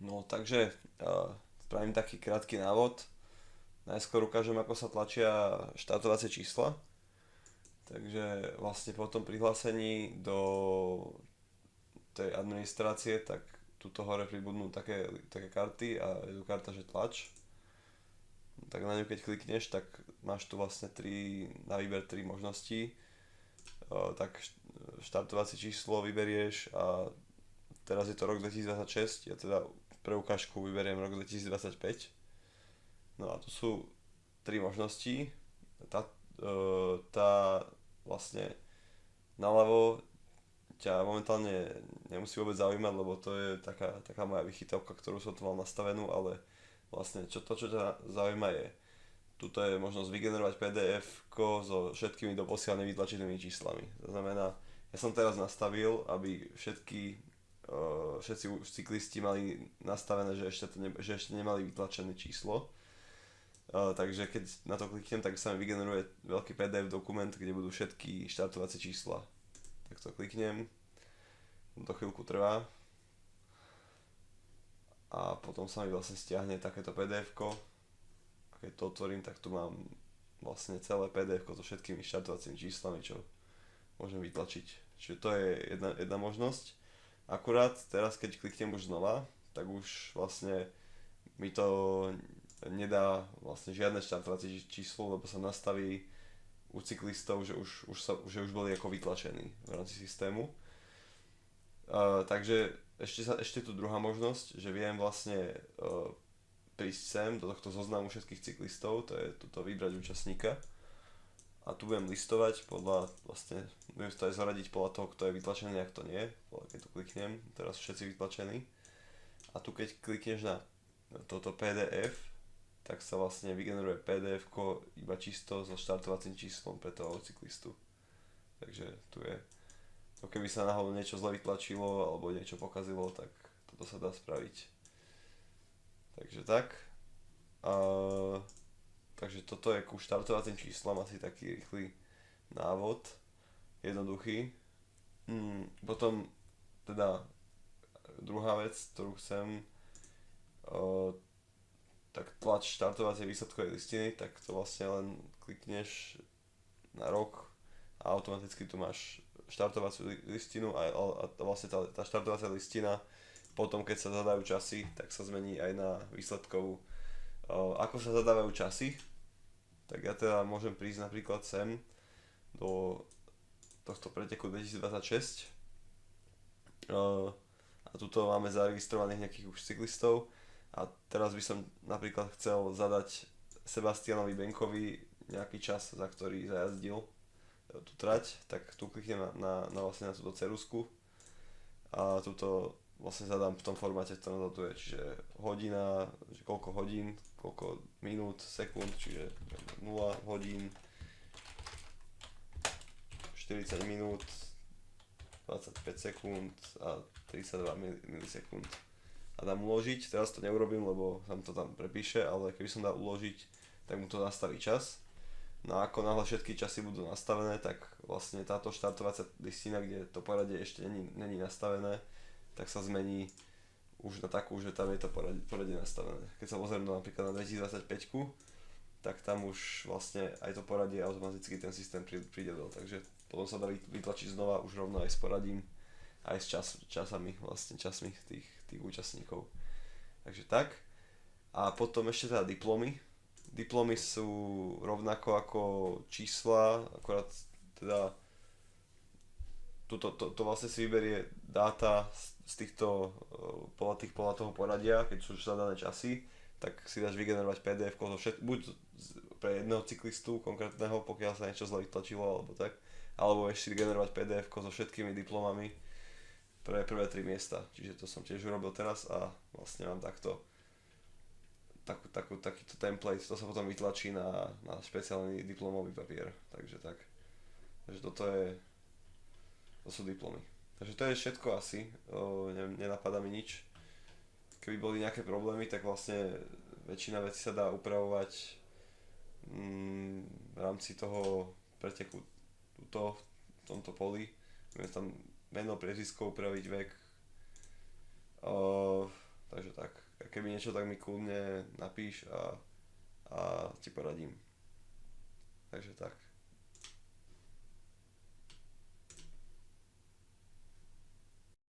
No takže spravím taký krátky návod. Najskôr ukážem, ako sa tlačia štartovacie čísla. Takže vlastne po tom prihlásení do tej administrácie, tak tuto hore pribudnú také karty a je tu karta, že tlač. Tak na ňu keď klikneš, tak máš tu vlastne na výber tri možnosti. Tak štartovacie číslo vyberieš a teraz je to rok 2026, ja teda pre ukážku vyberiem rok 2025. No a tu sú tri možnosti. Tá, tá vlastne naľavo ťa momentálne nemusí vôbec zaujímať, lebo to je taká moja vychytávka, ktorú som tu mal nastavenú, ale vlastne čo ťa zaujíma je, tuto je možnosť vygenerovať PDF so všetkými doposiaľ nevytlačenými číslami. To znamená, ja som teraz nastavil, aby všetci cyklisti mali nastavené, že ešte nemali vytlačené číslo. Takže keď na to kliknem, tak sa mi vygeneruje veľký PDF dokument, kde budú všetky štartovacie čísla. Tak to kliknem, to chvíľku trvá a potom sa mi vlastne stiahne takéto PDF-ko. A keď to otvorím, tak tu mám vlastne celé PDF-ko so všetkými štartovacími číslami, čo môžem vytlačiť. Čiže to je jedna možnosť. Akurát teraz, keď kliknem už znova, tak už vlastne mi to nedá vlastne žiadne štartovacie číslo, lebo sa nastaví u cyklistov, že už boli ako vytlačení v rámci systému. Takže ešte tu druhá možnosť, že viem vlastne prísť sem do tohto zoznamu všetkých cyklistov, to je tuto vybrať účastníka a tu budem listovať budem to aj zaradiť podľa toho, kto je vytlačený a kto nie, keď tu kliknem, teraz všetci vytlačení a tu keď klikneš na toto PDF, tak sa vlastne vygeneruje PDF-ko iba čisto so štartovacím číslom pre toho cyklistu. Takže tu je, to keby sa náhodou niečo zle vytlačilo alebo niečo pokazilo, tak toto sa dá spraviť. Takže tak. A, takže toto je ku štartovacím číslam asi taký rýchly návod, jednoduchý. Potom teda druhá vec, ktorú chcem, tak tlač štartovacej výsledkovej listiny, tak to vlastne len klikneš na rok a automaticky tu máš štartovaciu listinu a vlastne tá štartovacia listina potom keď sa zadajú časy, tak sa zmení aj na výsledkovú. Ako sa zadávajú časy, tak ja teda môžem prísť napríklad sem do tohto preteku 2026 a tuto máme zaregistrovaných nejakých už cyklistov a teraz by som napríklad chcel zadať Sebastianovi Benkovi nejaký čas, za ktorý zajazdil tú trať, tak tu kliknem vlastne na túto ceruzku a tuto vlastne zadám v tom formáte, v ktorom to je, čiže hodina, že koľko hodín, koľko minút, sekúnd, čiže 0 hodín, 40 minút, 25 sekúnd a 32 milisekúnd. A dám uložiť, teraz to neurobím, lebo sa to tam prepíše, ale keby som dal uložiť, tak mu to nastaví čas. No a ako náhle všetky časy budú nastavené, tak vlastne táto štartovacia listina, kde to poradie ešte není nastavené, tak sa zmení už na takú, že tam je to poradie nastavené. Keď sa pozriem napríklad na 2025, tak tam už vlastne aj to poradie automaticky ten systém pridedol, takže potom sa dá vytlačiť znova už rovno aj s poradím, aj s časmi tých účastníkov. Takže tak. A potom ešte teda diplomy. Diplomy sú rovnako ako čísla, akorát teda to vlastne si vyberie dáta z týchto, podľa toho poradia, keď sú už zadané časy, tak si dáš vygenerovať PDF buď pre jedného cyklistu konkrétneho, pokiaľ sa niečo zle vytlačilo alebo tak, alebo ešte vygenerovať PDF so všetkými diplomami pre prvé 3 miesta. Čiže to som tiež urobil teraz a vlastne mám takýto template, to sa potom vytlačí na špeciálny diplomový papier. Takže tak. Takže to sú diplomy. Takže to je všetko asi, nenapadá mi nič. Keby boli nejaké problémy, tak vlastne väčšina vecí sa dá upravovať v rámci toho preteku v tomto poli. Vieme tam meno, priezvisko upraviť, vek. Takže tak. keby niečo, tak mi kľudne napíš a ti poradím. Takže tak.